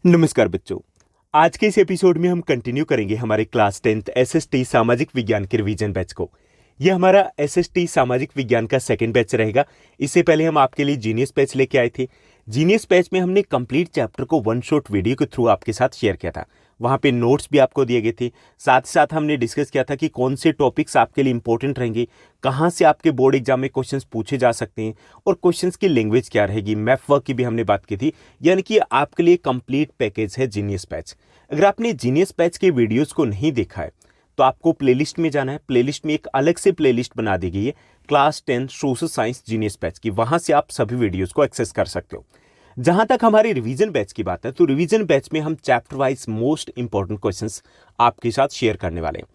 नमस्कार बच्चों। आज के इस एपिसोड में हम कंटिन्यू करेंगे हमारे क्लास 10th एसएसटी सामाजिक विज्ञान के रिवीजन बैच को। यह हमारा एसएसटी सामाजिक विज्ञान का सेकंड बैच रहेगा। इससे पहले हम आपके लिए जीनियस बैच लेके आए थे। जीनियस बैच में हमने कंप्लीट चैप्टर को वन शॉट वीडियो के थ्रू आपके साथ शेयर किया था। वहाँ पे नोट्स भी आपको दिए गए थे। साथ ही साथ हमने डिस्कस किया था कि कौन से टॉपिक्स आपके लिए इंपॉर्टेंट रहेंगे, कहाँ से आपके बोर्ड एग्जाम में क्वेश्चंस पूछे जा सकते हैं और क्वेश्चंस की लैंग्वेज क्या रहेगी। मैथ वर्क की भी हमने बात की थी। यानी कि आपके लिए कंप्लीट पैकेज है जीनियस बैच। अगर आपने जीनियस बैच के वीडियोस को नहीं देखा है तो आपको प्लेलिस्ट में जाना है। प्लेलिस्ट में एक अलग से प्लेलिस्ट बना दी गई है class 10 social science genius batch की। वहां से आप सभी वीडियोस को एक्सेस कर सकते हो। जहां तक हमारे रिवीजन बैच की बात है तो रिवीजन बैच में हम chapter wise most important questions आपके साथ शेयर करने वाले हैं।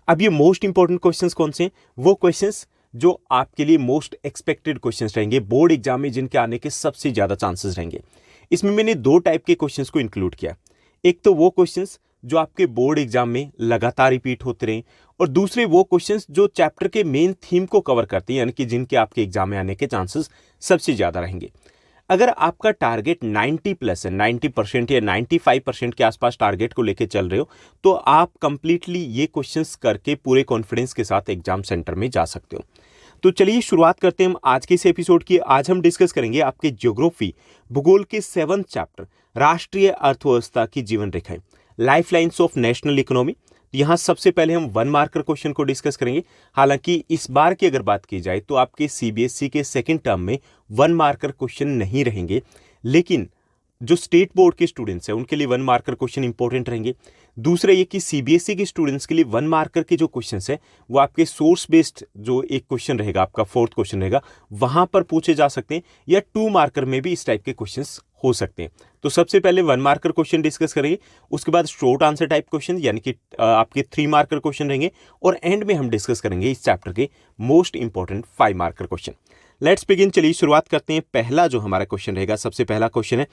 अब ये मोस्ट इंपॉर्टेंट क्वेश्चंस कौन से हैं? वो क्वेश्चंस जो आपके लिए मोस्ट एक्सपेक्टेड क्वेश्चंस रहेंगे बोर्ड एग्जाम में, जिनके आने के सबसे ज्यादा चांसेस रहेंगे। इसमें मैंने दो टाइप के क्वेश्चंस को इंक्लूड किया। एक तो वो क्वेश्चंस जो आपके बोर्ड एग्जाम में लगातार रिपीट होते रहे, और दूसरे वो क्वेश्चंस जो चैप्टर के मेन थीम को कवर करते हैं, यानी कि जिनके आपके एग्जाम में आने के चांसेस सबसे ज्यादा रहेंगे। अगर आपका टारगेट 90 प्लस है, 90% या 95% के आसपास टारगेट को लेकर चल रहे हो, तो आप कंप्लीटली ये क्वेश्चंस करके पूरे कॉन्फिडेंस के साथ एग्जाम सेंटर में जा सकते हो। तो चलिए शुरुआत करते हैं हम आज के इस एपिसोड की। आज हम डिस्कस करेंगे आपके ज्योग्राफी भूगोल के 7th चैप्टर राष्ट्रीय अर्थव्यवस्था की जीवन रेखाएं, life lines of national economy. यहाँ सबसे पहले हम 1 मार्कर क्वेश्चन को डिस्कस करेंगे। हालांकि इस बार की अगर बात की जाए तो आपके सीबीएसई के सेकंड टर्म में 1 मार्कर क्वेश्चन नहीं रहेंगे, लेकिन जो स्टेट बोर्ड के स्टूडेंट्स हैं उनके लिए 1 मार्कर क्वेश्चन इंपॉर्टेंट रहेंगे। दूसरा ये कि सीबीएसई के स्टूडेंट्स के लिए 1 मार्कर के जो क्वेश्चंस है वो आपके सोर्स बेस्ड जो एक क्वेश्चन रहेगा, आपका 4th क्वेश्चन रहेगा, वहां पर पूछे जा सकते हैं, या 2 मार्कर में भी इस टाइप के क्वेश्चंस हो सकते हैं। तो सबसे पहले 1 मार्कर क्वेश्चन डिस्कस करेंगे, उसके बाद शॉर्ट आंसर टाइप क्वेश्चन यानी कि आपके 3 मार्कर क्वेश्चन रहेंगे, और एंड में हम डिस्कस करेंगे इस चैप्टर के most important 5 marker question. Let's begin. चलिए शुरुआत करते हैं। पहला जो हमारा क्वेश्चन रहेगा, सबसे पहला क्वेश्चन है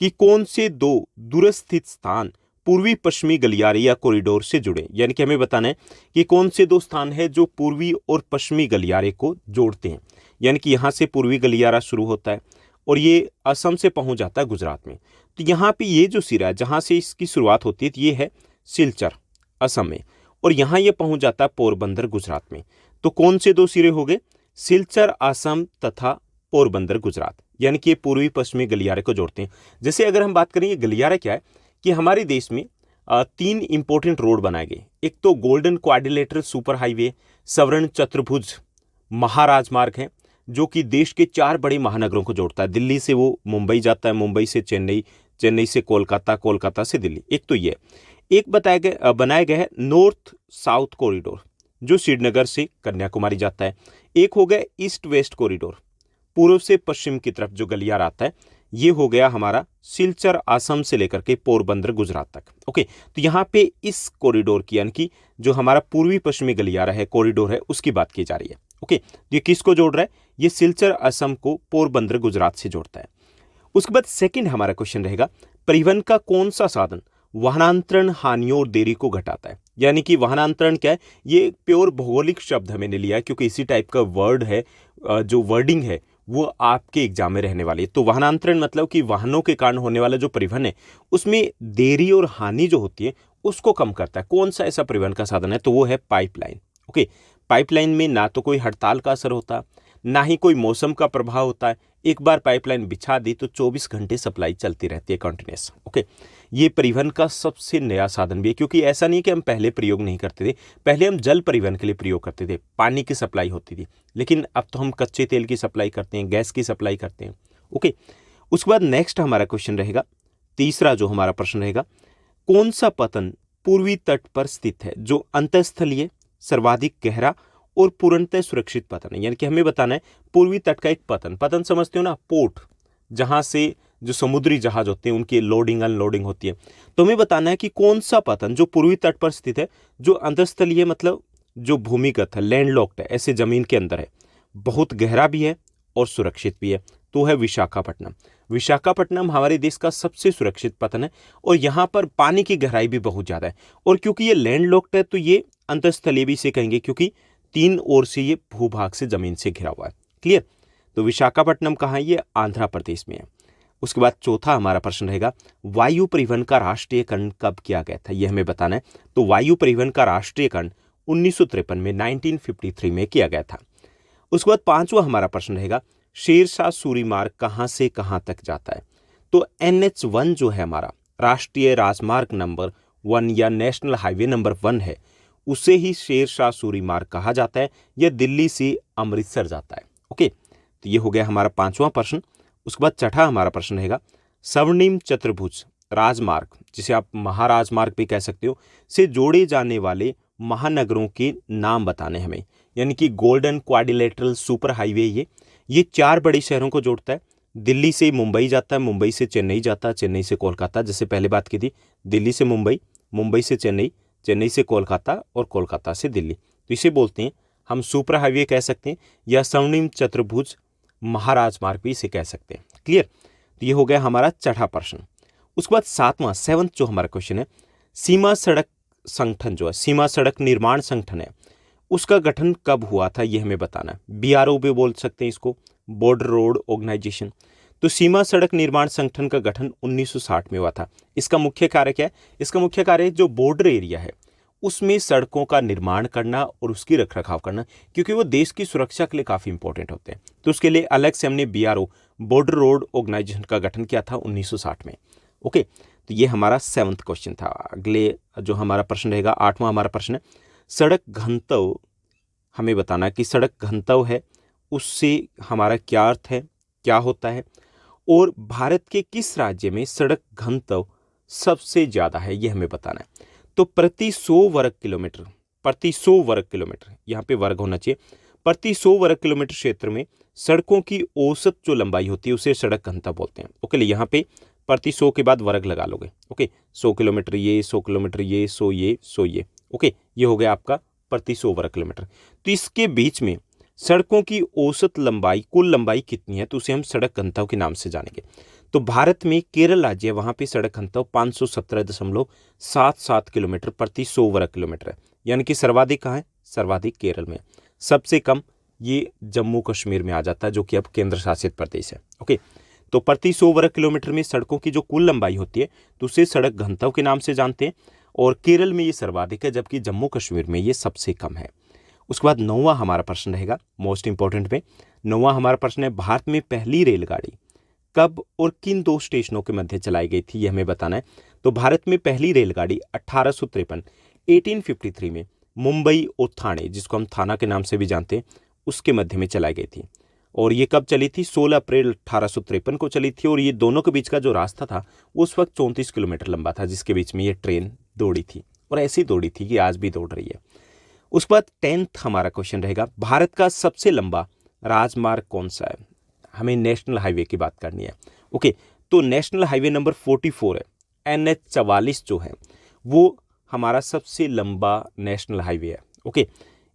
कि कौन से दो दूरस्थित स्थान पूर्वी पश्चिमी गलियारे या कॉरिडोर से जुड़े। यानी कि हमें बताना है कि कौन से दो स्थान है जो पूर्वी और पश्चिमी गलियारे को जोड़ते हैं। यानी कि यहां से पूर्वी गलियारा शुरू होता है और ये असम से पहुंच जाता है गुजरात में। तो यहाँ पे ये जो सिरा है जहां से इसकी शुरुआत होती है ये है सिलचर असम में, और यहाँ ये पहुंच जाता है पोरबंदर गुजरात में। तो कौन से दो सिरे हो गए? सिलचर असम तथा पोरबंदर गुजरात। यानी कि ये पूर्वी पश्चिमी गलियारे को जोड़ते हैं। जैसे अगर हम बात करें ये गलियारा क्या है, कि हमारे देश में 3 इंपॉर्टेंट रोड बनाए गए। एक तो गोल्डन क्वाड्रिलेटरल सुपर हाईवे स्वर्ण चतुर्भुज महाराजमार्ग है, जो कि देश के 4 बड़े महानगरों को जोड़ता है। दिल्ली से वो मुंबई जाता है, मुंबई से चेन्नई, चेन्नई से कोलकाता, कोलकाता से दिल्ली। एक तो ये एक बनाया गया है नॉर्थ साउथ कॉरिडोर, जो श्रीनगर से कन्याकुमारी जाता है। एक हो गया ईस्ट वेस्ट कॉरिडोर, पूर्व से पश्चिम की तरफ जो गलियारा आता है, ये हो गया हमारा सिलचर असम से लेकर के पोरबंदर गुजरात तक। ओके, तो यहाँ पे इस कॉरिडोर की, यानी कि जो हमारा पूर्वी पश्चिमी गलियारा है, कॉरिडोर है, उसकी बात की जा रही है। ओके, तो ये किसको जोड़ रहा है? ये सिलचर असम को पोरबंदर गुजरात से जोड़ता है। उसके बाद सेकंड हमारा क्वेश्चन रहेगा, परिवहन का कौन सा साधन वाहनांतरण हानियों और देरी को घटाता है। यानी कि वाहनांतरण क्या है, ये प्योर भौगोलिक शब्द मैंने लिया है क्योंकि इसी टाइप का वर्ड है, जो वर्डिंग है वो आपके एग्जाम में रहने वाली है। तो वाहनांतरण मतलब कि वाहनों के कारण होने वाला जो परिवहन है उसमें देरी और हानि जो होती है उसको कम करता है। कौन सा ऐसा परिवहन का साधन है? तो वो है पाइपलाइन। ओके, पाइपलाइन में ना तो कोई हड़ताल का असर होता, ना ही कोई मौसम का प्रभाव होता है। एक बार पाइपलाइन बिछा दी तो 24 घंटे सप्लाई चलती रहती है कंटिन्यूस। ओके, ये परिवहन का सबसे नया साधन भी है, क्योंकि ऐसा नहीं कि हम पहले प्रयोग नहीं करते थे। पहले हम जल परिवहन के लिए प्रयोग करते थे, पानी की सप्लाई होती थी, लेकिन अब तो हम कच्चे तेल की सप्लाई करते हैं, गैस की सप्लाई करते हैं। ओके, उसके बाद नेक्स्ट हमारा क्वेश्चन रहेगा, तीसरा जो हमारा प्रश्न रहेगा, कौन सा पतन पूर्वी तट पर स्थित है जो अंतःस्थलीय, सर्वाधिक गहरा और पूर्णतः सुरक्षित पतन है। यानी कि हमें बताना है पूर्वी तट का एक पतन समझते हो ना, पोर्ट, जहां से जो समुद्री जहाज होते हैं उनकी लोडिंग अनलोडिंग होती है। तो हमें बताना है कि कौन सा पतन जो पूर्वी तट पर स्थित है, जो अंतःस्थलीय मतलब जो भूमिगत है, लैंडलॉक्ड है, ऐसे जमीन के अंदर है, बहुत गहरा भी है और सुरक्षित भी है, तो है विशाखापट्टनम। विशाखापट्टनम हमारे देश का सबसे सुरक्षित पतन है, और यहाँ पर पानी की गहराई भी बहुत ज़्यादा है। और क्योंकि ये लैंडलॉक्ड है तो ये अंतःस्थलीय भी इसे कहेंगे, क्योंकि 3 ओर से ये भूभाग से जमीन से घिरा हुआ है। क्लियर? तो विशाखापट्टनम कहाँ है? ये आंध्र प्रदेश में है। उसके बाद चौथा हमारा प्रश्न रहेगा, वायु परिवहन का राष्ट्रीयकरण कब किया गया था, यह हमें बताना है। तो वायु परिवहन का राष्ट्रीयकरण 1953 में 1953 में किया गया था। उसके बाद पांचवा हमारा प्रश्न रहेगा, शेरशाह सूरी मार्ग कहां से कहां तक जाता है। तो NH1 जो है हमारा राष्ट्रीय राजमार्ग नंबर 1 या नेशनल हाईवे नंबर 1 है, उसे ही शेरशाह सूरी मार्ग कहा जाता है। यह दिल्ली से अमृतसर जाता है। ओके, तो ये हो गया हमारा पांचवा प्रश्न। उसके बाद छठा हमारा प्रश्न रहेगा, स्वर्णिम चतुर्भुज राजमार्ग, जिसे आप महाराजमार्ग भी कह सकते हो, से जोड़े जाने वाले महानगरों के नाम बताने हमें, यानी कि गोल्डन क्वाड्रिलेटरल सुपर हाईवे ये 4 बड़े शहरों को जोड़ता है। दिल्ली से मुंबई जाता है, मुंबई से चेन्नई जाता है, चेन्नई से कोलकाता, जैसे पहले बात की थी, दिल्ली से मुंबई, मुंबई से चेन्नई, चेन्नई से कोलकाता और कोलकाता से दिल्ली। तो इसे बोलते हैं हम सुपर हाईवे कह सकते हैं, या स्वर्णिम चतुर्भुज महाराजमार्ग भी इसे कह सकते हैं। क्लियर, तो ये हो गया हमारा छठा प्रश्न। उसके बाद सातवां 7th जो हमारा क्वेश्चन है, सीमा सड़क संगठन जो है, सीमा सड़क निर्माण संगठन है, उसका गठन कब हुआ था, यह हमें बताना है। BRO भी बोल सकते हैं इसको, बॉर्डर रोड ऑर्गेनाइजेशन। तो सीमा सड़क निर्माण संगठन का गठन 1960 में हुआ था। इसका मुख्य कार्य क्या है? इसका मुख्य कार्य जो बॉर्डर एरिया है उसमें सड़कों का निर्माण करना और उसकी रखरखाव करना, क्योंकि वो देश की सुरक्षा के लिए काफ़ी इंपॉर्टेंट होते हैं। तो उसके लिए अलग से हमने BRO बॉर्डर रोड ऑर्गेनाइजेशन का गठन किया था 1960 में। ओके, तो ये हमारा 7th क्वेश्चन था। अगले जो हमारा प्रश्न रहेगा, 8वां हमारा प्रश्न है, सड़क घनत्व हमें बताना कि सड़क घनत्व है उससे हमारा क्या अर्थ है, क्या होता है, और भारत के किस राज्य में सड़क घनत्व सबसे ज़्यादा है, यह हमें बताना है। तो प्रति 100 वर्ग किलोमीटर, यहाँ पे वर्ग होना चाहिए, प्रति 100 वर्ग किलोमीटर क्षेत्र में सड़कों की औसत जो लंबाई होती है उसे सड़क घनत्व बोलते हैं। ओके, यहाँ पे प्रति 100 के बाद वर्ग लगा लोगे। ओके, 100 किलोमीटर ये, 100 किलोमीटर ये, 100 ये, 100 ये। ओके, ये हो गया आपका प्रति 100 वर्ग किलोमीटर। तो इसके बीच में सड़कों की औसत लंबाई, कुल लंबाई कितनी है, तो उसे हम सड़क घनत्व के नाम से जानेंगे। तो भारत में केरल राज्य है, वहाँ पे सड़क घनत्व 517.77 किलोमीटर प्रति 100 वर्ग किलोमीटर है, यानी कि सर्वाधिक कहाँ है? सर्वाधिक केरल में। सबसे कम ये जम्मू कश्मीर में आ जाता है, जो कि अब केंद्र शासित प्रदेश है। ओके, तो प्रति 100 वर्ग किलोमीटर में सड़कों की जो कुल लंबाई होती है तो उसे सड़क घनत्व के नाम से जानते हैं, और केरल में ये सर्वाधिक है, जबकि जम्मू कश्मीर में ये सबसे कम है। उसके बाद 9वां हमारा प्रश्न रहेगा, मोस्ट इंपॉर्टेंट में 9वां हमारा प्रश्न है, भारत में पहली रेलगाड़ी कब और किन 2 स्टेशनों के मध्य चलाई गई थी, यह हमें बताना है। तो भारत में पहली रेलगाड़ी 1853 में मुंबई और ठाणे, जिसको हम थाना के नाम से भी जानते हैं, उसके मध्य में चलाई गई थी। और ये कब चली थी? 16 अप्रैल 1853 को चली थी, और ये दोनों के बीच का जो रास्ता था उस वक्त 34 किलोमीटर लंबा था, जिसके बीच में ये ट्रेन दौड़ी थी, और ऐसी दौड़ी थी कि आज भी दौड़ रही है। उसके बाद 10th हमारा क्वेश्चन रहेगा, भारत का सबसे लंबा राजमार्ग कौन सा है? हमें नेशनल हाईवे की बात करनी है। ओके, तो नेशनल हाईवे नंबर 44 है, NH44 जो है वो हमारा सबसे लंबा नेशनल हाईवे है। ओके,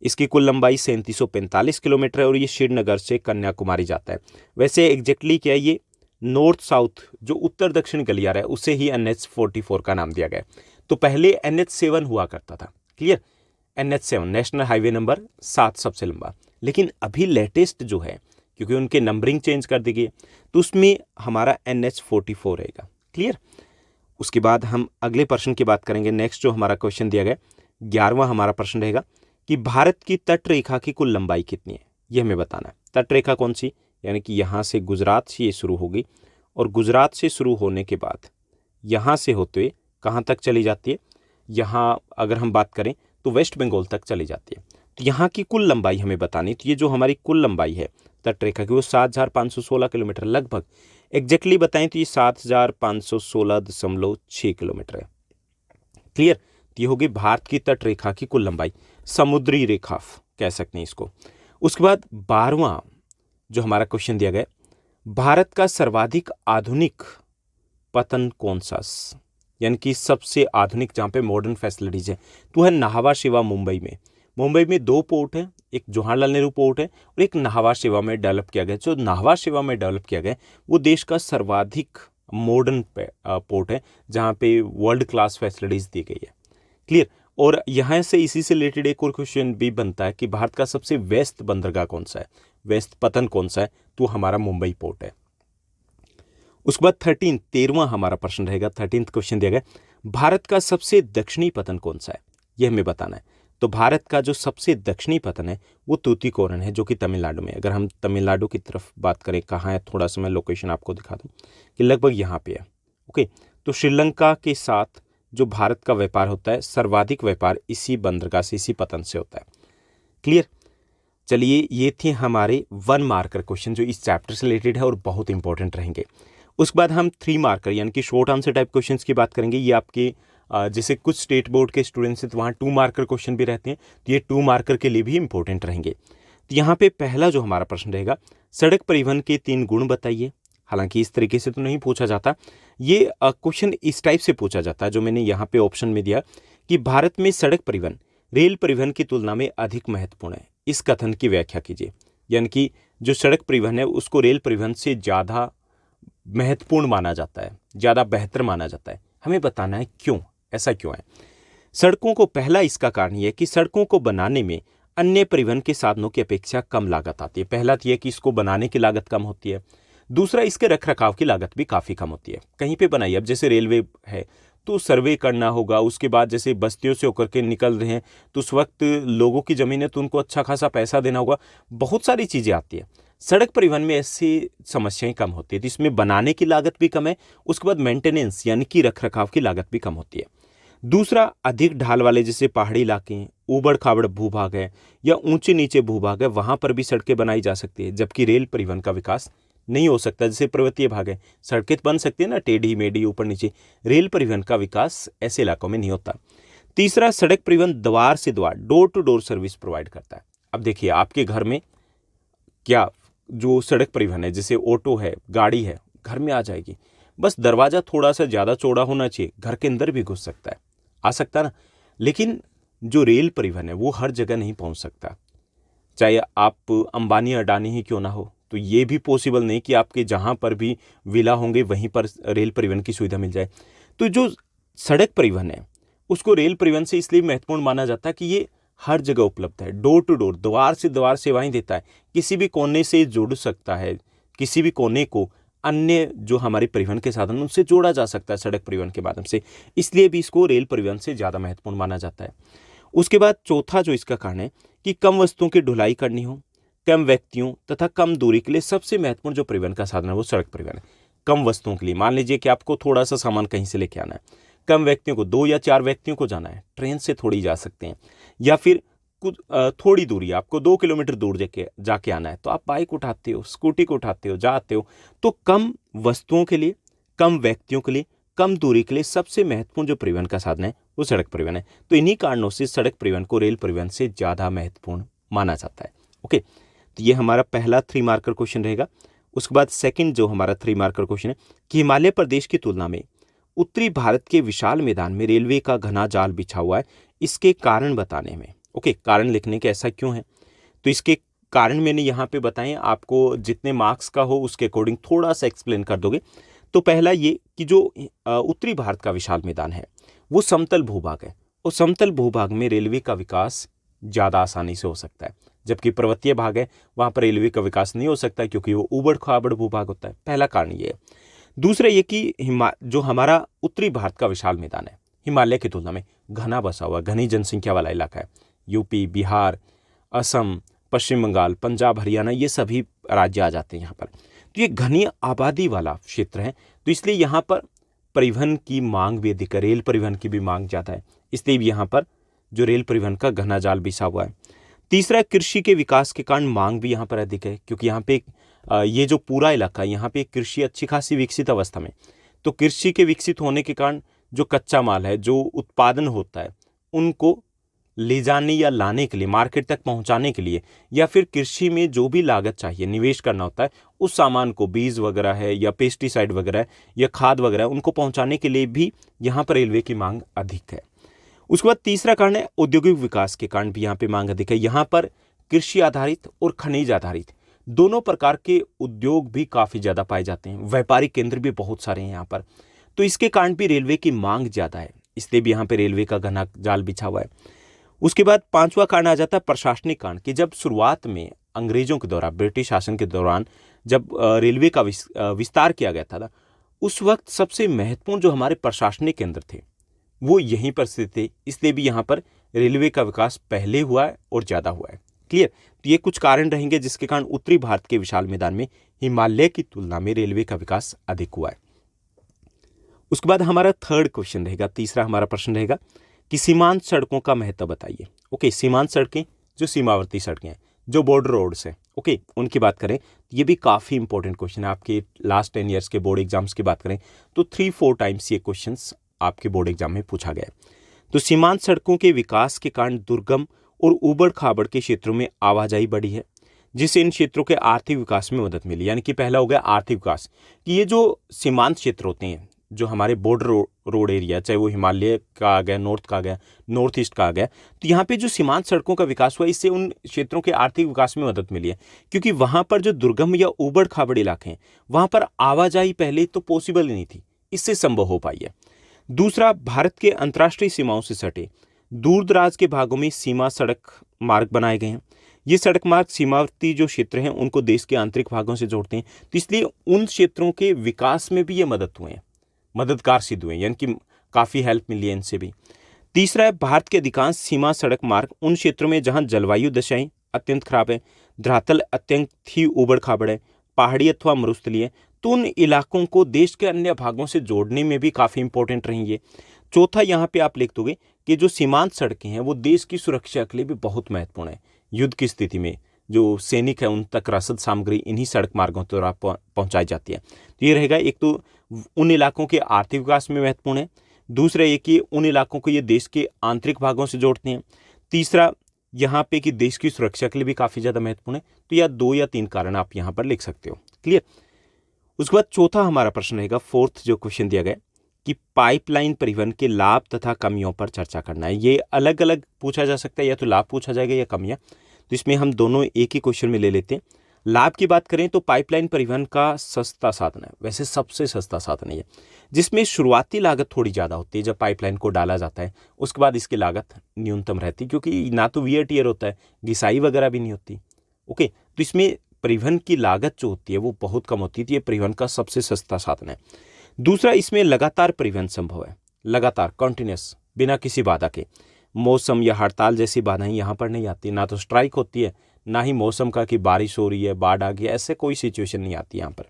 इसकी कुल लंबाई 3745 किलोमीटर है, और ये श्रीनगर से कन्याकुमारी जाता है। वैसे एग्जैक्टली क्या है, ये नॉर्थ साउथ जो उत्तर दक्षिण गलियारा है उसे ही NH44 का नाम दिया गया है। तो पहले NH7 हुआ करता था। Clear, NH7 national highway number 7 सबसे लंबा, लेकिन अभी लेटेस्ट जो है, क्योंकि उनके नंबरिंग चेंज कर दी गई, तो उसमें हमारा NH44 रहेगा। क्लियर, उसके बाद हम अगले प्रश्न की बात करेंगे। नेक्स्ट जो हमारा क्वेश्चन दिया गया 11वां हमारा प्रश्न रहेगा कि भारत की तट रेखा की कुल लंबाई कितनी है, ये हमें बताना है। तट रेखा कौन सी? यानी कि यहाँ से गुजरात से ये शुरू होगी, और गुजरात से शुरू होने के बाद यहाँ से होते हुए कहाँ तक चली जाती है? यहाँ अगर हम बात करें तो वेस्ट बंगाल तक चली जाती है। तो यहाँ की कुल लंबाई हमें बतानी, तो ये जो हमारी कुल लंबाई है तट रेखा की वो 7516 किलोमीटर लगभग एग्जैक्टली बताएं तो ये 7516.6 किलोमीटर है। क्लियर, ये होगी भारत की तट रेखा की कुल लंबाई, समुद्री रेखा कह सकते हैं इसको। उसके बाद 12वां जो हमारा क्वेश्चन दिया गया, भारत का सर्वाधिक आधुनिक पतन कौन सा, यानी कि सबसे आधुनिक जहाँ पे मॉडर्न फैसिलिटीज है, तो है नाहवा शिवा मुंबई में। मुंबई में 2 पोर्ट हैं, एक जवाहरलाल नेहरू पोर्ट है और एक नाहवा शिवा में डेवलप किया गया। जो नाहवा शिवा में डेवलप किया गया वो देश का सर्वाधिक मॉडर्न पोर्ट है, जहाँ पे वर्ल्ड क्लास फैसिलिटीज दी गई है। क्लियर, और यहाँ से इसी से रिलेटेड एक और क्वेश्चन भी बनता है कि भारत का सबसे व्यस्त बंदरगाह कौन सा है, व्यस्त पतन कौन सा है, तो हमारा मुंबई पोर्ट है। उसके बाद 13वां हमारा प्रश्न रहेगा। 13th क्वेश्चन दिया गया, भारत का सबसे दक्षिणी पतन कौन सा है, यह हमें बताना है। तो भारत का जो सबसे दक्षिणी पतन है वो तूतीकोरन है, जो कि तमिलनाडु में। अगर हम तमिलनाडु की तरफ बात करें, कहाँ है, थोड़ा सा मैं लोकेशन आपको दिखा दूं कि लगभग यहाँ पे है। ओके, तो श्रीलंका के साथ जो भारत का व्यापार होता है, सर्वाधिक व्यापार इसी बंदरगाह से, इसी पतन से होता है। क्लियर। चलिए, ये थे हमारे 1 मार्कर क्वेश्चन जो इस चैप्टर से रिलेटेड है और बहुत इंपॉर्टेंट रहेंगे। उसके बाद हम 3 मार्कर यानी कि शॉर्ट आंसर टाइप क्वेश्चंस की बात करेंगे। ये आपके जैसे कुछ स्टेट बोर्ड के स्टूडेंट्स हैं तो वहाँ 2 मार्कर क्वेश्चन भी रहते हैं, तो ये 2 मार्कर के लिए भी इंपॉर्टेंट रहेंगे। तो यहाँ पे पहला जो हमारा प्रश्न रहेगा, सड़क परिवहन के 3 गुण बताइए। हालांकि इस तरीके से तो नहीं पूछा जाता, ये क्वेश्चन इस टाइप से पूछा जाता है जो मैंने यहाँ पे ऑप्शन में दिया कि भारत में सड़क परिवहन रेल परिवहन की तुलना में अधिक महत्वपूर्ण है। इस कथन की व्याख्या कीजिए। यानी कि जो सड़क परिवहन है उसको रेल परिवहन से ज़्यादा महत्वपूर्ण माना जाता है, ज़्यादा बेहतर माना जाता है। हमें बताना है क्यों, ऐसा क्यों है। सड़कों को, पहला इसका कारण यह है कि सड़कों को बनाने में अन्य परिवहन के साधनों की अपेक्षा कम लागत आती है। पहला तो यह कि इसको बनाने की लागत कम होती है। दूसरा, इसके रखरखाव की लागत भी काफ़ी कम होती है। कहीं पे बनाइए, अब जैसे रेलवे है तो सर्वे करना होगा, उसके बाद जैसे बस्तियों से होकर के निकल रहे हैं तो उस वक्त लोगों की ज़मीन है तो उनको अच्छा खासा पैसा देना होगा, बहुत सारी चीज़ें आती है। सड़क परिवहन में ऐसी समस्याएं कम होती है, तो इसमें बनाने की लागत भी कम है, उसके बाद मेंटेनेंस यानी कि रखरखाव की लागत भी कम होती है। दूसरा, अधिक ढाल वाले जैसे पहाड़ी इलाके हैं, ऊबड़ खाबड़ भूभाग है या ऊंचे नीचे भूभाग है, वहां पर भी सड़कें बनाई जा सकती है, जबकि रेल परिवहन का विकास नहीं हो सकता। जैसे पर्वतीय भाग है, सड़कें तो बन सकती है ना, टेढ़ी मेढ़ी ऊपर नीचे, रेल परिवहन का विकास ऐसे इलाकों में नहीं होता। तीसरा, सड़क परिवहन द्वार से द्वार, door to door service provide करता है। अब देखिए, आपके घर में क्या जो सड़क परिवहन है, जैसे ऑटो है, गाड़ी है, घर में आ जाएगी, बस दरवाज़ा थोड़ा सा ज़्यादा चौड़ा होना चाहिए, घर के अंदर भी घुस सकता है, आ सकता है ना। लेकिन जो रेल परिवहन है वो हर जगह नहीं पहुंच सकता, चाहे आप अंबानी अडानी ही क्यों ना हो, तो ये भी पॉसिबल नहीं कि आपके जहाँ पर भी विला होंगे वहीं पर रेल परिवहन की सुविधा मिल जाए। तो जो सड़क परिवहन है उसको रेल परिवहन से इसलिए महत्वपूर्ण माना जाता है कि ये हर जगह उपलब्ध है, डोर टू डोर, द्वार से द्वार सेवाएं देता है, किसी भी कोने से जुड़ सकता है, किसी भी कोने को अन्य जो हमारे परिवहन के साधन उनसे जोड़ा जा सकता है सड़क परिवहन के माध्यम से, इसलिए भी इसको रेल परिवहन से ज़्यादा महत्वपूर्ण माना जाता है। उसके बाद चौथा जो इसका कारण है कि कम वस्तुओं की ढुलाई करनी हो, कम व्यक्तियों तथा कम दूरी के लिए सबसे महत्वपूर्ण जो परिवहन का साधन है वो सड़क परिवहन है। कम वस्तुओं के लिए, मान लीजिए कि आपको थोड़ा सा सामान कहीं से लेके आना है, कम व्यक्तियों को, 2 या 4 व्यक्तियों को जाना है, ट्रेन से थोड़ी जा सकते हैं, या फिर कुछ थोड़ी दूरी, आपको 2 किलोमीटर दूर जाके आना है तो आप बाइक उठाते हो, स्कूटी को उठाते हो, जाते हो। तो कम वस्तुओं के लिए, कम व्यक्तियों के लिए, कम दूरी के लिए सबसे महत्वपूर्ण जो परिवहन का साधन है वो सड़क परिवहन है। तो इन्हीं कारणों से सड़क परिवहन को रेल परिवहन से ज़्यादा महत्वपूर्ण माना जाता है। ओके, तो ये हमारा पहला 3 मार्कर क्वेश्चन रहेगा। उसके बाद सेकंड जो हमारा 3 मार्कर क्वेश्चन है कि हिमालय प्रदेश की तुलना में उत्तरी भारत के विशाल मैदान में रेलवे का घना जाल बिछा हुआ है, इसके कारण बताने में। ओके, कारण लिखने के ऐसा क्यों है, तो इसके कारण मैंने यहाँ पे बताएं, आपको जितने मार्क्स का हो उसके अकॉर्डिंग थोड़ा सा एक्सप्लेन कर दोगे। तो पहला ये कि जो उत्तरी भारत का विशाल मैदान है वो समतल भूभाग है, और समतल भूभाग में रेलवे का विकास ज़्यादा आसानी से हो सकता है, जबकि पर्वतीय भाग है वहाँ पर रेलवे का विकास नहीं हो सकता क्योंकि वो ऊबड़ खाबड़ भूभाग होता है। पहला कारण ये है। दूसरा ये कि जो हमारा उत्तरी भारत का विशाल मैदान है हिमालय की तुलना में घना बसा हुआ, घनी जनसंख्या वाला इलाका है। यूपी, बिहार, असम, पश्चिम बंगाल, पंजाब, हरियाणा, ये सभी राज्य आ जाते हैं यहाँ पर। तो ये घनी आबादी वाला क्षेत्र है, तो इसलिए यहाँ पर परिवहन की मांग भी अधिक है, रेल परिवहन की भी मांग ज़्यादा है, इसलिए भी यहाँ पर जो रेल परिवहन का घना जाल बिछा हुआ है। तीसरा, कृषि के विकास के कारण मांग भी यहाँ पर अधिक है, क्योंकि यहाँ पे ये जो पूरा इलाका है यहाँ पे कृषि अच्छी खासी विकसित अवस्था में, तो कृषि के विकसित होने के कारण जो कच्चा माल है, जो उत्पादन होता है, उनको ले जाने या लाने के लिए, मार्केट तक पहुंचाने के लिए, या फिर कृषि में जो भी लागत चाहिए, निवेश करना होता है, उस सामान को, बीज वगैरह है या पेस्टिसाइड वगैरह है या खाद वगैरह, उनको पहुंचाने के लिए भी यहाँ पर रेलवे की मांग अधिक है। उसके बाद तीसरा कारण है औद्योगिक विकास के कारण भी यहाँ पे मांग अधिक है। यहाँ पर कृषि आधारित और खनिज आधारित दोनों प्रकार के उद्योग भी काफ़ी ज़्यादा पाए जाते हैं, व्यापारिक केंद्र भी बहुत सारे हैं यहाँ पर, तो इसके कारण भी रेलवे की मांग ज़्यादा है, इसलिए भी यहाँ पे रेलवे का घना जाल बिछा हुआ है। उसके बाद पांचवा कारण आ जाता है प्रशासनिक कारण, कि जब शुरुआत में अंग्रेजों के दौरान, ब्रिटिश शासन के दौरान जब रेलवे का विस्तार किया गया था ना, उस वक्त सबसे महत्वपूर्ण जो हमारे प्रशासनिक केंद्र थे वो यहीं पर स्थित थे, इसलिए भी यहाँ पर रेलवे का विकास पहले हुआ है और ज़्यादा हुआ है। क्लियर? तो ये कुछ कारण रहेंगे जिसके कारण उत्तरी भारत के विशाल मैदान में हिमालय की तुलना में रेलवे का विकास अधिक हुआ है। उसके बाद हमारा थर्ड क्वेश्चन रहेगा, तीसरा हमारा प्रश्न रहेगा कि सीमांत सड़कों का महत्व बताइए। ओके, सीमांत सड़कें जो सीमावर्ती सड़कें हैं, जो बॉर्डर रोड्स हैं, ओके, उनकी बात करें तो ये भी काफ़ी इंपॉर्टेंट क्वेश्चन है। आपके लास्ट 10 ईयर्स के बोर्ड एग्जाम्स की बात करें तो 3-4 टाइम्स ये क्वेश्चन आपके बोर्ड एग्जाम में पूछा गया है। तो सीमांत सड़कों के विकास के कारण दुर्गम और उबड़ खाबड़ के क्षेत्रों में आवाजाही बढ़ी है, जिससे इन क्षेत्रों के आर्थिक विकास में मदद मिली। यानी कि पहला हो गया आर्थिक विकास, कि ये जो सीमांत क्षेत्र होते हैं, जो हमारे बॉर्डर रोड एरिया, चाहे वो हिमालय का आ गया, नॉर्थ का आ गया, नॉर्थ ईस्ट का आ गया, तो यहाँ पे जो सीमांत सड़कों का विकास हुआ, इससे उन क्षेत्रों के आर्थिक विकास में मदद मिली है, क्योंकि वहाँ पर जो दुर्गम या उबड़ खाबड़ इलाके हैं वहाँ पर आवाजाही पहले तो पॉसिबल ही नहीं थी, इससे संभव हो पाई है। दूसरा, भारत के अंतर्राष्ट्रीय सीमाओं से सटे दूर दराज के भागों में सीमा सड़क मार्ग बनाए गए हैं। ये सड़क मार्ग सीमावर्ती जो क्षेत्र हैं उनको देश के आंतरिक भागों से जोड़ते हैं, तो इसलिए उन क्षेत्रों के विकास में भी ये मददगार सिद्ध हुए, यानी कि काफ़ी हेल्प मिली है इनसे भी। तीसरा है, भारत के अधिकांश सीमा सड़क मार्ग उन क्षेत्रों में जहां जलवायु दशाएं अत्यंत खराब है, धरातल अत्यंत ही उबड़ खाबड़ है, पहाड़ी अथवा मरुस्थलीय है, तो उन इलाकों को देश के अन्य भागों से जोड़ने में भी काफ़ी इंपॉर्टेंट रहेंगे। चौथा, यहाँ पे आप लिख दोगे कि जो सीमांत सड़कें हैं वो देश की सुरक्षा के लिए भी बहुत महत्वपूर्ण है। युद्ध की स्थिति में जो सैनिक है उन तक रसद सामग्री इन्हीं सड़क मार्गों द्वारा पहुंचाई जाती है। तो ये रहेगा, एक तो उन इलाकों के आर्थिक विकास में महत्वपूर्ण है, दूसरा ये कि उन इलाकों को ये देश के आंतरिक भागों से जोड़ते हैं, तीसरा यहाँ पे कि देश की सुरक्षा के लिए भी काफ़ी ज़्यादा महत्वपूर्ण है। तो या 2 या 3 कारण आप यहाँ पर लिख सकते हो। क्लियर? उसके बाद चौथा हमारा प्रश्न रहेगा, फोर्थ जो क्वेश्चन दिया गया कि पाइपलाइन परिवहन के लाभ तथा कमियों पर चर्चा करना है। ये अलग अलग पूछा जा सकता है, या तो लाभ पूछा जाएगा या कमियां, तो इसमें हम दोनों एक ही क्वेश्चन में ले लेते हैं। लाभ की बात करें तो पाइपलाइन परिवहन का सस्ता साधन है, वैसे सबसे सस्ता साधन है ये, जिसमें शुरुआती लागत थोड़ी ज़्यादा होती है। जब पाइपलाइन को डाला जाता है उसके बाद इसकी लागत न्यूनतम रहती है, क्योंकि ना तो वियर टियर होता है, घिसाई वगैरह भी नहीं होती। ओके, तो इसमें परिवहन की लागत जो होती है वो बहुत कम होती है, तो ये परिवहन का सबसे सस्ता साधन है। दूसरा, इसमें लगातार परिवहन संभव है, लगातार कॉन्टिन्यूस, बिना किसी बाधा के। मौसम या हड़ताल जैसी बाधाएं यहाँ पर नहीं आती, ना तो स्ट्राइक होती है, ना ही मौसम का कि बारिश हो रही है, बाढ़ आ गई, ऐसे कोई सिचुएशन नहीं आती यहाँ पर।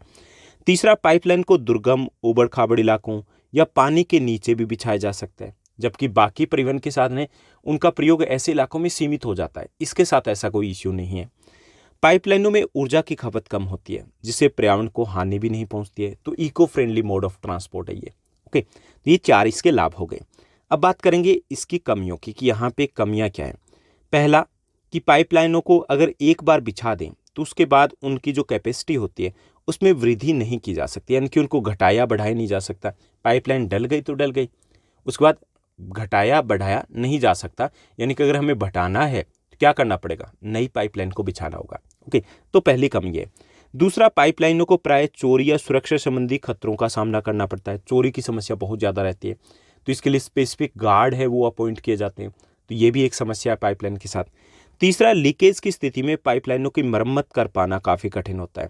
तीसरा, पाइपलाइन को दुर्गम उबड़ खाबड़ इलाकों या पानी के नीचे भी बिछाया जा सकता है, जबकि बाकी परिवहन के साधन हैं उनका प्रयोग ऐसे इलाकों में सीमित हो जाता है। इसके साथ ऐसा कोई इश्यू नहीं है। पाइपलाइनों में ऊर्जा की खपत कम होती है, जिससे पर्यावरण को हानि भी नहीं पहुंचती है, तो eco friendly mode of transport है ये। ओके, तो ये 4 इसके लाभ हो गए। अब बात करेंगे इसकी कमियों की, कि यहाँ पे कमियाँ क्या हैं। पहला, कि पाइपलाइनों को अगर एक बार बिछा दें तो उसके बाद उनकी जो कैपेसिटी होती है उसमें वृद्धि नहीं की जा सकती, यानी कि उनको घटाया बढ़ाया नहीं जा सकता। पाइपलाइन डल गई तो डल गई, उसके बाद घटाया बढ़ाया नहीं जा सकता, यानी कि अगर हमें बढ़ाना है तो क्या करना पड़ेगा, नई पाइपलाइन को बिछाना होगा। ओके, तो पहली कमी है। दूसरा, पाइपलाइनों को प्राय चोरी या सुरक्षा संबंधी खतरों का सामना करना पड़ता है, चोरी की समस्या बहुत ज़्यादा रहती है, तो इसके लिए स्पेसिफिक गार्ड है वो अपॉइंट किए जाते हैं, तो ये भी एक समस्या है पाइपलाइन के साथ। तीसरा, लीकेज की स्थिति में पाइपलाइनों की मरम्मत कर पाना काफ़ी कठिन होता है।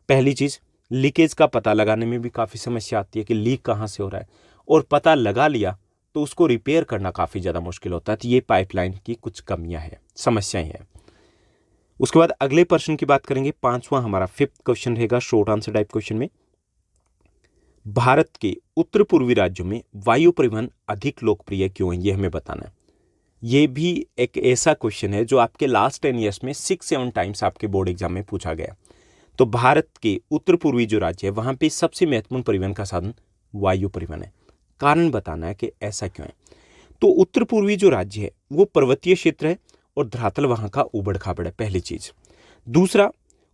पहली चीज़, लीकेज का पता लगाने में भी काफ़ी समस्या आती है कि लीक कहाँ से हो रहा है, और पता लगा लिया तो उसको रिपेयर करना काफ़ी ज़्यादा मुश्किल होता है। तो ये पाइपलाइन की कुछ कमियां हैं, समस्याएं हैं। उसके बाद अगले प्रश्न की बात करेंगे, पांचवा हमारा फिफ्थ क्वेश्चन रहेगा शॉर्ट आंसर टाइप क्वेश्चन में। भारत के उत्तर पूर्वी राज्यों में वायु परिवहन अधिक लोकप्रिय क्यों है, ये हमें बताना है। ये भी एक ऐसा क्वेश्चन है जो आपके लास्ट 10 ईयर्स में 6-7 टाइम्स आपके बोर्ड एग्जाम में पूछा गया। तो भारत के उत्तर पूर्वी जो राज्य है वहां पे सबसे महत्वपूर्ण परिवहन का साधन वायु परिवहन है। कारण बताना है कि ऐसा क्यों है। तो उत्तर पूर्वी जो राज्य है वो पर्वतीय क्षेत्र है और धरातल वहां का उबड़ खाबड़ है, पहली चीज। दूसरा,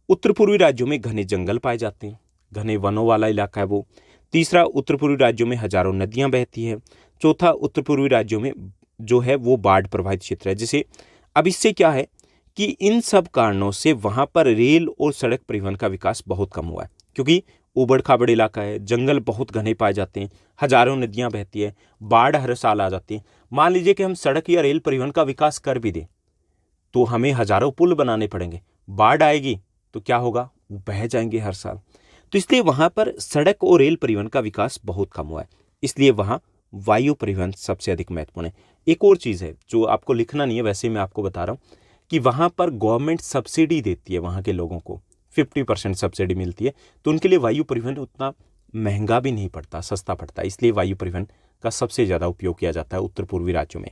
उत्तर पूर्वी राज्यों में घने जंगल पाए जाते हैं, घने वनों वाला इलाका है वो। तीसरा, उत्तर पूर्वी राज्यों में हजारों नदियां बहती है। चौथा, उत्तर पूर्वी राज्यों में जो है वो बाढ़ प्रभावित क्षेत्र है। जैसे अब इससे क्या है कि इन सब कारणों से वहां पर रेल और सड़क परिवहन का विकास बहुत कम हुआ है, क्योंकि उबड़ खाबड़ इलाका है, जंगल बहुत घने पाए जाते हैं, हजारों नदियां बहती है, बाढ़ हर साल आ जाती है। मान लीजिए कि हम सड़क या रेल परिवहन का विकास कर भी दें तो हमें हजारों पुल बनाने पड़ेंगे, बाढ़ आएगी तो क्या होगा, वो बह जाएंगे हर साल। तो इसलिए वहाँ पर सड़क और रेल परिवहन का विकास बहुत कम हुआ है, इसलिए वहाँ वायु परिवहन सबसे अधिक महत्वपूर्ण है। एक और चीज़ है जो आपको लिखना नहीं है, वैसे मैं आपको बता रहा हूँ कि वहाँ पर गवर्नमेंट सब्सिडी देती है, वहाँ के लोगों को 50% सब्सिडी मिलती है, तो उनके लिए वायु परिवहन उतना महंगा भी नहीं पड़ता, सस्ता पड़ता है, इसलिए वायु परिवहन का सबसे ज़्यादा उपयोग किया जाता है उत्तर पूर्वी राज्यों में।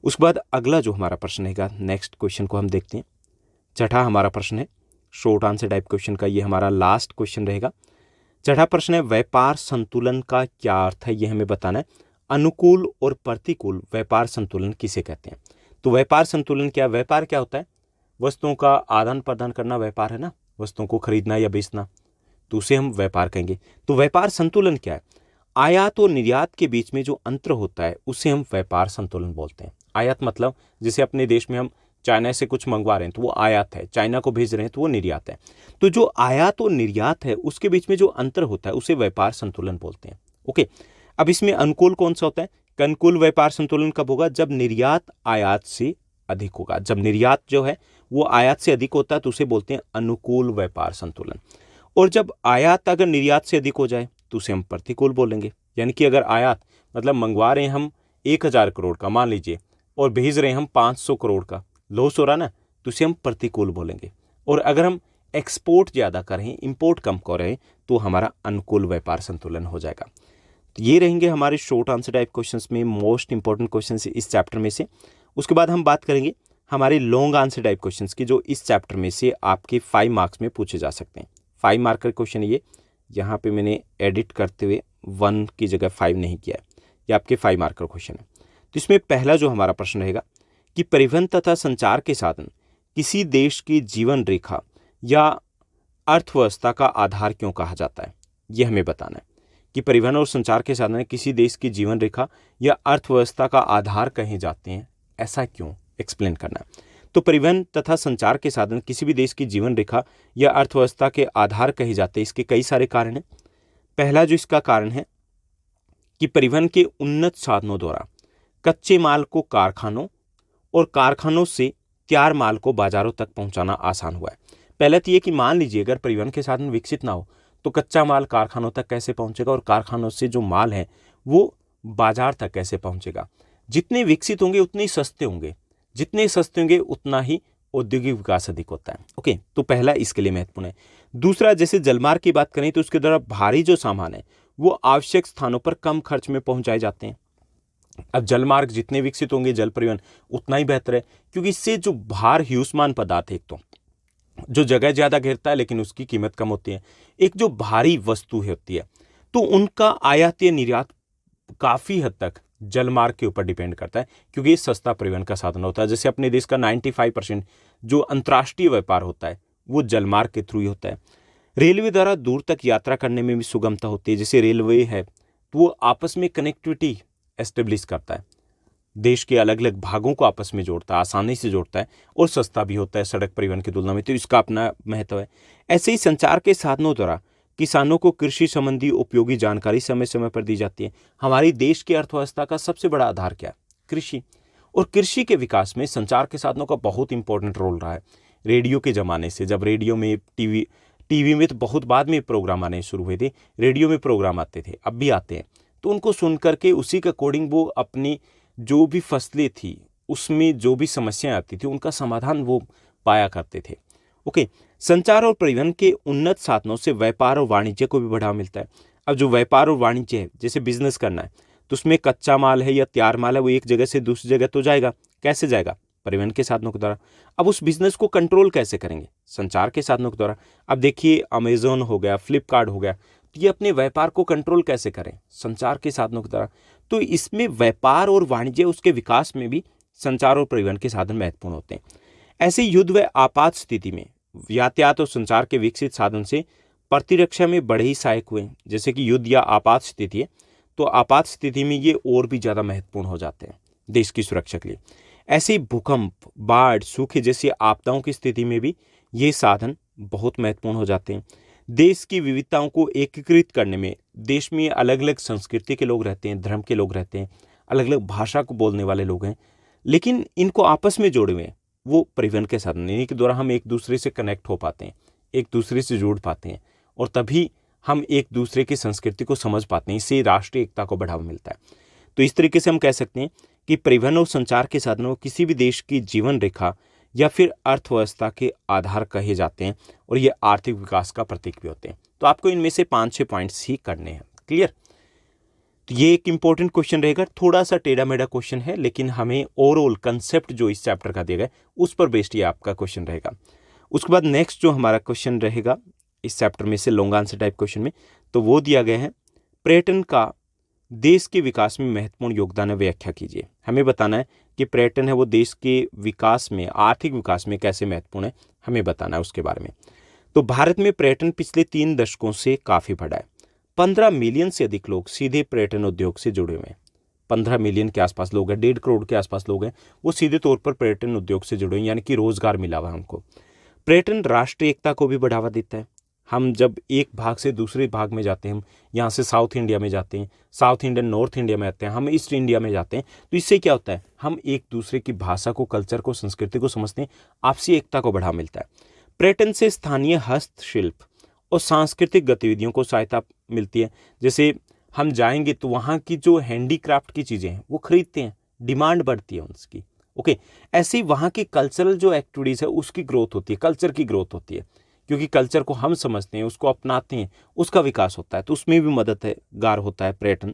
उसके बाद अगला जो हमारा प्रश्न है, नेक्स्ट क्वेश्चन को हम देखते हैं। छठा हमारा प्रश्न है शॉर्ट आंसर टाइप क्वेश्चन का, ये हमारा लास्ट क्वेश्चन रहेगा। छठा प्रश्न है व्यापार संतुलन का क्या अर्थ है, ये हमें बताना है। अनुकूल और प्रतिकूल व्यापार संतुलन किसे कहते हैं? तो व्यापार संतुलन क्या, व्यापार क्या होता है? वस्तुओं का आदान प्रदान करना व्यापार है ना, वस्तुओं को खरीदना या बेचना, तो उसे हम व्यापार कहेंगे। तो व्यापार संतुलन क्या है? आयात और निर्यात के बीच में जो अंतर होता है उसे हम व्यापार संतुलन बोलते हैं। आयात मतलब जैसे अपने देश में हम चाइना से कुछ मंगवा रहे हैं तो वो आयात है, चाइना को भेज रहे हैं तो वो निर्यात है। तो जो आयात और निर्यात है उसके बीच में जो अंतर होता है उसे व्यापार संतुलन बोलते हैं। ओके, अब इसमें अनुकूल कौन सा होता है? अनुकूल व्यापार संतुलन कब होगा? जब निर्यात आयात से अधिक होगा। जब निर्यात जो है वो आयात से अधिक होता है तो उसे बोलते हैं अनुकूल व्यापार संतुलन। और जब आयात अगर निर्यात से अधिक हो जाए तो उसे हम प्रतिकूल बोलेंगे। यानी कि अगर आयात मतलब मंगवा रहे हैं हम 1000 करोड़ का मान लीजिए और भेज रहे हैं हम 500 करोड़ का, लॉस हो रहा ना, तो उसे हम प्रतिकूल बोलेंगे। और अगर हम एक्सपोर्ट ज़्यादा करें, इंपोर्ट कम करें, तो हमारा अनुकूल व्यापार संतुलन हो जाएगा। तो ये रहेंगे हमारे शॉर्ट आंसर टाइप क्वेश्चंस में मोस्ट इंपॉर्टेंट क्वेश्चंस इस चैप्टर में से। उसके बाद हम बात करेंगे हमारे लॉन्ग आंसर टाइप क्वेश्चंस की, जो इस चैप्टर में से आपके 5 मार्क्स में पूछे जा सकते हैं। 5 मार्क का क्वेश्चन ये, यहाँ पे मैंने एडिट करते हुए 1 की जगह 5 नहीं किया है, ये आपके 5 मार्क का क्वेश्चन है। तो इसमें पहला जो हमारा प्रश्न रहेगा कि परिवहन तथा संचार के साधन किसी देश की जीवन रेखा या अर्थव्यवस्था का आधार क्यों कहा जाता है, यह हमें बताना है। कि परिवहन और संचार के साधन किसी देश की जीवन रेखा या अर्थव्यवस्था का आधार कहे जाते हैं, ऐसा क्यों, एक्सप्लेन करना है। तो परिवहन तथा संचार के साधन किसी भी देश की जीवन रेखा या अर्थव्यवस्था के आधार कहे जाते हैं, इसके कई सारे कारण हैं। पहला जो इसका कारण है कि परिवहन के उन्नत साधनों द्वारा कच्चे माल को कारखानों और कारखानों से तैयार माल को बाजारों तक पहुंचाना आसान हुआ है। पहले तो ये कि मान लीजिए अगर परिवहन के साधन विकसित ना हो तो कच्चा माल कारखानों तक कैसे पहुंचेगा और कारखानों से जो माल है वो बाजार तक कैसे पहुंचेगा। जितने विकसित होंगे उतने ही सस्ते होंगे, जितने सस्ते होंगे उतना ही औद्योगिक विकास अधिक होता है। ओके, तो पहला इसके लिए महत्वपूर्ण है। दूसरा, जैसे जलमार्ग की बात करें तो उसके द्वारा भारी जो सामान है वो आवश्यक स्थानों पर कम खर्च में पहुंचाए जाते हैं। अब जलमार्ग जितने विकसित होंगे जल परिवहन उतना ही बेहतर है, क्योंकि इससे जो भार ह्यूस्मान पदार्थ है, एक तो जो जगह ज़्यादा घेरता है लेकिन उसकी कीमत कम होती है, एक जो भारी वस्तु होती है तो उनका आयात या निर्यात काफ़ी हद तक जलमार्ग के ऊपर डिपेंड करता है, क्योंकि ये सस्ता परिवहन का साधन होता है। जैसे अपने देश का 95% जो अंतर्राष्ट्रीय व्यापार होता है वो जलमार्ग के थ्रू ही होता है। रेलवे द्वारा दूर तक यात्रा करने में भी सुगमता होती है। जैसे रेलवे है तो वो आपस में कनेक्टिविटी एस्टेब्लिश करता है, देश के अलग अलग भागों को आपस में जोड़ता है, आसानी से जोड़ता है और सस्ता भी होता है सड़क परिवहन की तुलना में, तो इसका अपना महत्व है। ऐसे ही संचार के साधनों द्वारा किसानों को कृषि संबंधी उपयोगी जानकारी समय समय पर दी जाती है। हमारी देश की अर्थव्यवस्था का सबसे बड़ा आधार क्या है? कृषि। और कृषि के विकास में संचार के साधनों का बहुत इंपॉर्टेंट रोल रहा है। रेडियो के ज़माने से, जब रेडियो में टीवी में तो बहुत बाद में प्रोग्राम आने शुरू हुए थे, रेडियो में प्रोग्राम आते थे, अब भी आते हैं, तो उनको सुन करके उसी के अकॉर्डिंग वो अपनी जो भी फसलें थी उसमें जो भी समस्याएं आती थी उनका समाधान वो पाया करते थे। ओके, संचार और परिवहन के उन्नत साधनों से व्यापार और वाणिज्य को भी बढ़ावा मिलता है। अब जो व्यापार और वाणिज्य है, जैसे बिजनेस करना है तो उसमें कच्चा माल है या तैयार माल है वो एक जगह से दूसरी जगह तो जाएगा, कैसे जाएगा? परिवहन के साधनों के द्वारा। अब उस बिजनेस को कंट्रोल कैसे करेंगे? संचार के साधनों के द्वारा। अब देखिए अमेजोन हो गया, फ्लिपकार्ट हो गया, तो ये अपने व्यापार को कंट्रोल कैसे करें? संचार के साधनों के द्वारा। तो इसमें व्यापार और वाणिज्य उसके विकास में भी संचार और परिवहन के साधन महत्वपूर्ण होते हैं। ऐसे युद्ध व आपात स्थिति में यातायात और संचार के विकसित साधन से प्रतिरक्षा में बड़े ही सहायक हुए। जैसे कि युद्ध या आपात स्थिति है तो आपात स्थिति में ये और भी ज़्यादा महत्वपूर्ण हो जाते हैं देश की सुरक्षा के लिए। ऐसे भूकंप, बाढ़, सूखे जैसी आपदाओं की स्थिति में भी ये साधन बहुत महत्वपूर्ण हो जाते हैं। देश की विविधताओं को एकीकृत करने में, देश में अलग अलग संस्कृति के लोग रहते हैं, धर्म के लोग रहते हैं, अलग अलग भाषा को बोलने वाले लोग हैं, लेकिन इनको आपस में जोड़े हुए हैं वो परिवहन के साधन, इन्हीं के द्वारा हम एक दूसरे से कनेक्ट हो पाते हैं, एक दूसरे से जुड़ पाते हैं और तभी हम एक दूसरे की संस्कृति को समझ पाते हैं, इससे राष्ट्रीय एकता को बढ़ावा मिलता है। तो इस तरीके से हम कह सकते हैं कि परिवहन और संचार के साधनों किसी भी देश की जीवन रेखा या फिर अर्थव्यवस्था के आधार कहे जाते हैं और ये आर्थिक विकास का प्रतीक भी होते हैं। तो आपको इनमें से 5-6 पॉइंट्स ही करने हैं। क्लियर? तो ये एक इंपॉर्टेंट क्वेश्चन रहेगा, थोड़ा सा टेढ़ा मेढ़ा क्वेश्चन है, लेकिन हमें ओवरऑल कंसेप्ट जो इस चैप्टर का दिया गया उस पर बेस्ड ये आपका क्वेश्चन रहेगा। उसके बाद नेक्स्ट जो हमारा क्वेश्चन रहेगा इस चैप्टर में से लॉन्ग आंसर टाइप क्वेश्चन में, तो वो दिया गया है पर्यटन का देश के विकास में महत्वपूर्ण योगदान है, व्याख्या कीजिए। हमें बताना है कि पर्यटन है वो देश के विकास में, आर्थिक विकास में कैसे महत्वपूर्ण है, हमें बताना है उसके बारे में। तो भारत में पर्यटन पिछले 3 दशकों से काफ़ी बढ़ा है। 15 मिलियन से अधिक लोग सीधे पर्यटन उद्योग से जुड़े हुए हैं। 15 मिलियन के आसपास लोग हैं, 1.5 करोड़ के आसपास लोग हैं, वो सीधे तौर पर पर्यटन उद्योग से जुड़े हैं, यानी कि रोजगार मिला हुआ है हमको। पर्यटन राष्ट्रीय एकता को भी बढ़ावा देता है। हम जब एक भाग से दूसरे भाग में जाते हैं, हम यहाँ से साउथ इंडिया में जाते हैं, साउथ इंडियन नॉर्थ इंडिया में आते हैं, हम ईस्ट इंडिया में जाते हैं, तो इससे क्या होता है, हम एक दूसरे की भाषा को, कल्चर को, संस्कृति को समझते हैं, आपसी एकता को बढ़ावा मिलता है। पर्यटन से स्थानीय हस्तशिल्प और सांस्कृतिक गतिविधियों को सहायता मिलती है। जैसे हम जाएंगे तो वहाँ की जो हैंडीक्राफ्ट की चीज़ें हैं वो खरीदते हैं, डिमांड बढ़ती है उसकी। ओके, ऐसे ही वहाँ की कल्चरल जो एक्टिविटीज़ है उसकी ग्रोथ होती है, कल्चर की ग्रोथ होती है, क्योंकि कल्चर को हम समझते हैं, उसको अपनाते हैं, उसका विकास होता है, तो उसमें भी मददगार होता है पर्यटन।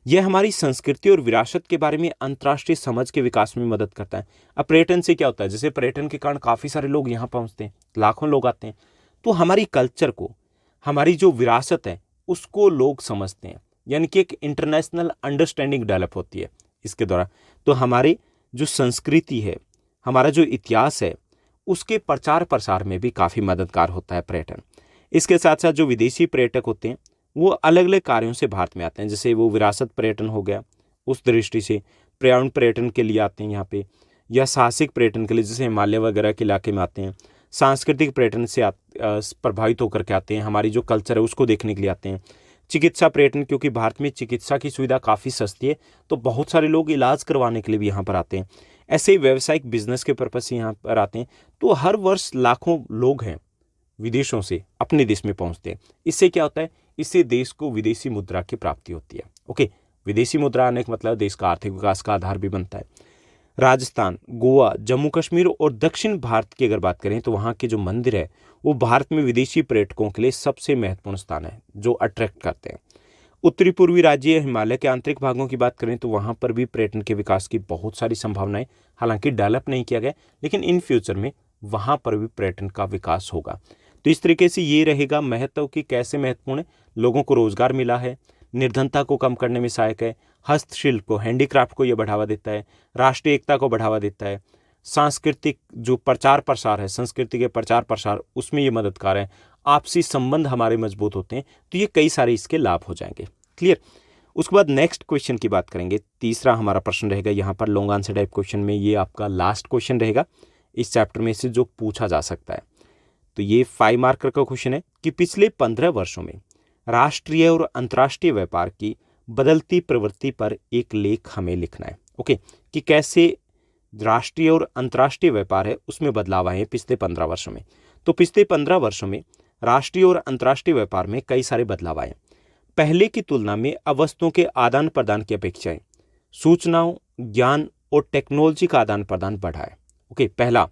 यह हमारी संस्कृति और विरासत के बारे में अंतर्राष्ट्रीय समझ के विकास में मदद करता है। अब पर्यटन से क्या होता है, जैसे पर्यटन के कारण काफ़ी सारे लोग यहाँ पहुँचते हैं, लाखों लोग आते हैं, तो हमारी कल्चर को, हमारी जो विरासत है उसको लोग समझते हैं, यानी कि एक इंटरनेशनल अंडरस्टैंडिंग डेवलप होती है इसके द्वारा। तो हमारी जो संस्कृति है, हमारा जो इतिहास है, उसके प्रचार प्रसार में भी काफ़ी मददगार होता है पर्यटन। इसके साथ साथ जो विदेशी पर्यटक होते हैं वो अलग अलग कार्यों से भारत में आते हैं, जैसे वो विरासत पर्यटन हो गया, उस दृष्टि से पर्यावरण पर्यटन के लिए आते हैं यहाँ पे, या साहसिक पर्यटन के लिए जैसे हिमालय वगैरह के इलाके में आते हैं, सांस्कृतिक पर्यटन से प्रभावित होकर के आते हैं, हमारी जो कल्चर है उसको देखने के लिए आते हैं। चिकित्सा पर्यटन, क्योंकि भारत में चिकित्सा की सुविधा काफ़ी सस्ती है, तो बहुत सारे लोग इलाज करवाने के लिए भी यहाँ पर आते हैं। ऐसे ही व्यावसायिक बिजनेस के पर्पज से यहाँ पर आते हैं। तो हर वर्ष लाखों लोग हैं विदेशों से अपने देश में पहुँचते हैं। इससे क्या होता है, इससे देश को विदेशी मुद्रा की प्राप्ति होती है। ओके, विदेशी मुद्रा आने का मतलब देश का आर्थिक विकास का आधार भी बनता है। राजस्थान, गोवा, जम्मू कश्मीर और दक्षिण भारत की अगर बात करें तो वहाँ के जो मंदिर है वो भारत में विदेशी पर्यटकों के लिए सबसे महत्वपूर्ण स्थान है, जो अट्रैक्ट करते हैं। उत्तरी पूर्वी राज्य हिमालय के आंतरिक भागों की बात करें तो वहाँ पर भी पर्यटन के विकास की बहुत सारी संभावनाएं, हालांकि डेवलप नहीं किया गया, लेकिन इन फ्यूचर में वहाँ पर भी पर्यटन का विकास होगा। तो इस तरीके से ये रहेगा महत्व कि कैसे महत्वपूर्ण है, लोगों को रोजगार मिला है, निर्धनता को कम करने में सहायक है, हस्तशिल्प को, हैंडीक्राफ्ट को ये बढ़ावा देता है, राष्ट्रीय एकता को बढ़ावा देता है, सांस्कृतिक जो प्रचार प्रसार है, संस्कृति के प्रचार प्रसार, उसमें ये मददगार है, आपसी संबंध हमारे मजबूत होते हैं, तो ये कई सारे इसके लाभ हो जाएंगे। क्लियर? उसके बाद नेक्स्ट क्वेश्चन की बात करेंगे। तीसरा हमारा प्रश्न रहेगा यहाँ पर लॉन्ग आंसर टाइप क्वेश्चन में, ये आपका लास्ट क्वेश्चन रहेगा इस चैप्टर में से जो पूछा जा सकता है। तो ये 5 मार्कर का क्वेश्चन है कि पिछले 15 वर्षों में राष्ट्रीय और अंतर्राष्ट्रीय व्यापार की बदलती प्रवृत्ति पर एक लेख हमें लिखना है। ओके, कि कैसे राष्ट्रीय और अंतर्राष्ट्रीय व्यापार है उसमें बदलाव आए हैं पिछले 15 वर्षों में। तो पिछले 15 वर्षों में राष्ट्रीय और अंतर्राष्ट्रीय व्यापार में कई सारे बदलाव आए। पहले की तुलना में अब वस्तुओं के आदान प्रदान की अपेक्षाएं सूचनाओं, ज्ञान और टेक्नोलॉजी का आदान प्रदान बढ़ा है। ओके, पहला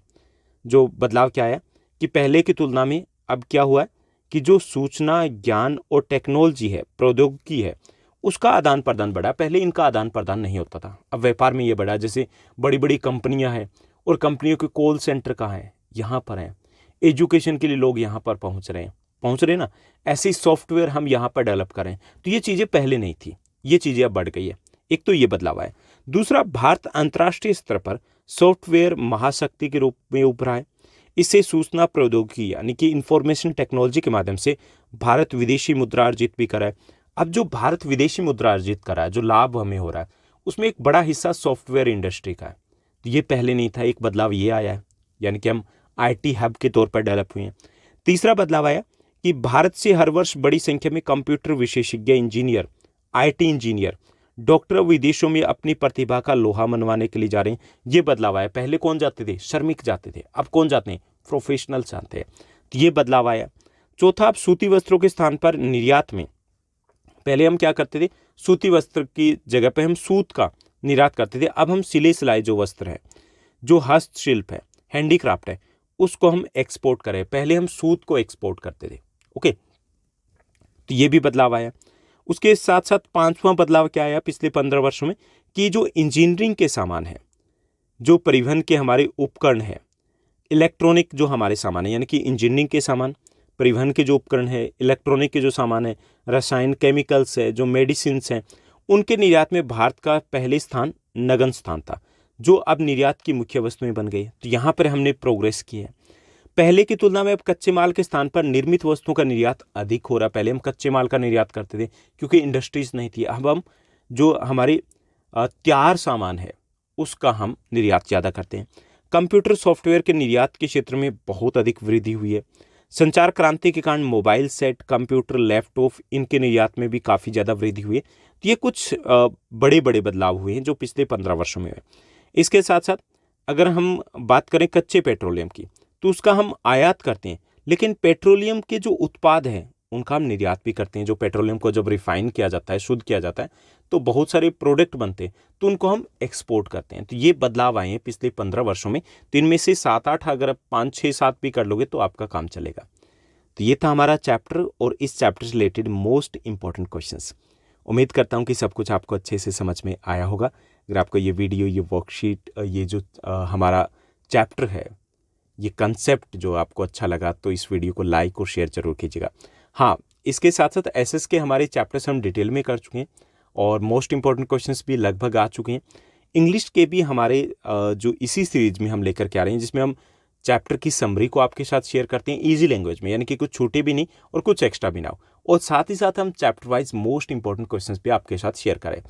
जो बदलाव क्या है कि पहले की तुलना में अब क्या हुआ है कि जो सूचना, ज्ञान और टेक्नोलॉजी है, प्रौद्योगिकी है, उसका आदान प्रदान बढ़ा। पहले इनका आदान प्रदान नहीं होता था, अब व्यापार में ये बढ़ा। जैसे बड़ी बड़ी कंपनियां हैं और कंपनियों के कॉल सेंटर कहाँ हैं, यहाँ पर हैं। एजुकेशन के लिए लोग यहाँ पर पहुँच रहे हैं ना, ऐसे सॉफ्टवेयर हम यहाँ पर डेवलप करें, तो ये चीज़ें पहले नहीं थी, ये चीज़ें अब बढ़ गई है। एक तो ये बदलाव है। दूसरा, भारत अंतर्राष्ट्रीय स्तर पर सॉफ्टवेयर महाशक्ति के रूप में उभरा है। इससे सूचना प्रौद्योगिकी यानी कि इंफॉर्मेशन टेक्नोलॉजी के माध्यम से भारत विदेशी मुद्रा अर्जित भी कर रहा है। अब जो भारत विदेशी मुद्रा अर्जित कर रहा है, जो लाभ हमें हो रहा है, उसमें एक बड़ा हिस्सा सॉफ्टवेयर इंडस्ट्री का है। तो ये पहले नहीं था, एक बदलाव ये आया है, यानी कि हम IT हब के तौर पर डेवलप हुए हैं। तीसरा बदलाव आया कि भारत से हर वर्ष बड़ी संख्या में कंप्यूटर विशेषज्ञ, इंजीनियर, IT इंजीनियर, डॉक्टर विदेशों में अपनी प्रतिभा का लोहा मनवाने के लिए जा रहे हैं। ये बदलाव आया। पहले कौन जाते थे, श्रमिक जाते थे, अब कौन जाते हैं, प्रोफेशनल्स जाते हैं। तो ये बदलाव आया। चौथा, आप सूती वस्त्रों के स्थान पर निर्यात में, पहले हम क्या करते थे, सूती वस्त्र की जगह पे हम सूत का निर्यात करते थे, अब हम सिले सिलाई जो वस्त्र है, जो हस्तशिल्प है, हैंडीक्राफ्ट है, उसको हम एक्सपोर्ट करें। पहले हम सूत को एक्सपोर्ट करते थे। ओके, तो ये भी बदलाव आया। उसके साथ साथ पांचवां बदलाव क्या आया पिछले 15 वर्षों में, कि जो इंजीनियरिंग के सामान है, जो परिवहन के हमारे उपकरण है, इलेक्ट्रॉनिक जो हमारे सामान है, यानी कि इंजीनियरिंग के सामान, परिवहन के जो उपकरण है, इलेक्ट्रॉनिक के जो सामान है, रसायन केमिकल्स है, जो मेडिसिन्स हैं, उनके निर्यात में भारत का पहले स्थान नगण्य स्थान था, जो अब निर्यात की मुख्य वस्तुएं बन गई। तो यहाँ पर हमने प्रोग्रेस की है। पहले की तुलना में अब कच्चे माल के स्थान पर निर्मित वस्तुओं का निर्यात अधिक हो रहा है। पहले हम कच्चे माल का निर्यात करते थे क्योंकि इंडस्ट्रीज नहीं थी। अब हम जो हमारी तैयार सामान है उसका हम निर्यात ज़्यादा करते हैं। कंप्यूटर सॉफ्टवेयर के निर्यात के क्षेत्र में बहुत अधिक वृद्धि हुई है। संचार क्रांति के कारण मोबाइल सेट, कंप्यूटर, लैपटॉप, इनके निर्यात में भी काफ़ी ज़्यादा वृद्धि हुई है। तो ये कुछ बड़े बड़े बदलाव हुए हैं जो पिछले 15 वर्षों में हुए। इसके साथ साथ अगर हम बात करें कच्चे पेट्रोलियम की, तो उसका हम आयात करते हैं, लेकिन पेट्रोलियम के जो उत्पाद हैं उनका हम निर्यात भी करते हैं। जो पेट्रोलियम को जब रिफाइन किया जाता है, शुद्ध किया जाता है, तो बहुत सारे प्रोडक्ट बनते हैं, तो उनको हम एक्सपोर्ट करते हैं। तो ये बदलाव आए हैं पिछले 15 वर्षों में। तो इनमें से 7-8, अगर आप 5, 6, 7 भी कर लोगे तो आपका काम चलेगा। तो ये था हमारा चैप्टर और इस चैप्टर से रिलेटेड मोस्ट इंपॉर्टेंट क्वेश्चंस। उम्मीद करता हूँ कि सब कुछ आपको अच्छे से समझ में आया होगा। अगर आपको ये वीडियो, ये वर्कशीट, ये जो हमारा चैप्टर है, ये कंसेप्ट जो आपको अच्छा लगा, तो इस वीडियो को लाइक और शेयर जरूर कीजिएगा। हाँ, इसके साथ साथ एसएस के हमारे चैप्टर्स हम डिटेल में कर चुके हैं और मोस्ट इंपॉर्टेंट क्वेश्चंस भी लगभग आ चुके हैं। इंग्लिश के भी हमारे जो इसी सीरीज में हम लेकर के आ रहे हैं, जिसमें हम चैप्टर की समरी को आपके साथ शेयर करते हैं ईजी लैंग्वेज में, यानी कि कुछ छूटे भी नहीं और कुछ एक्स्ट्रा भी ना हो, और साथ ही साथ हम chapter wise most important questions भी आपके साथ शेयर करें।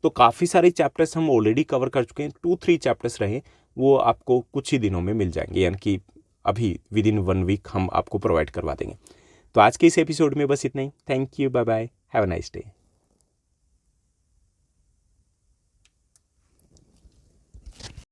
तो काफ़ी सारे चैप्टर्स हम ऑलरेडी कवर कर चुके हैं। 2-3 चैप्टर्स रहे, वो आपको कुछ ही दिनों में मिल जाएंगे, यानी कि अभी विदिन 1 वीक हम आपको प्रोवाइड करवा देंगे। तो आज के इस एपिसोड में बस इतना ही। Thank you, bye bye, have a nice day.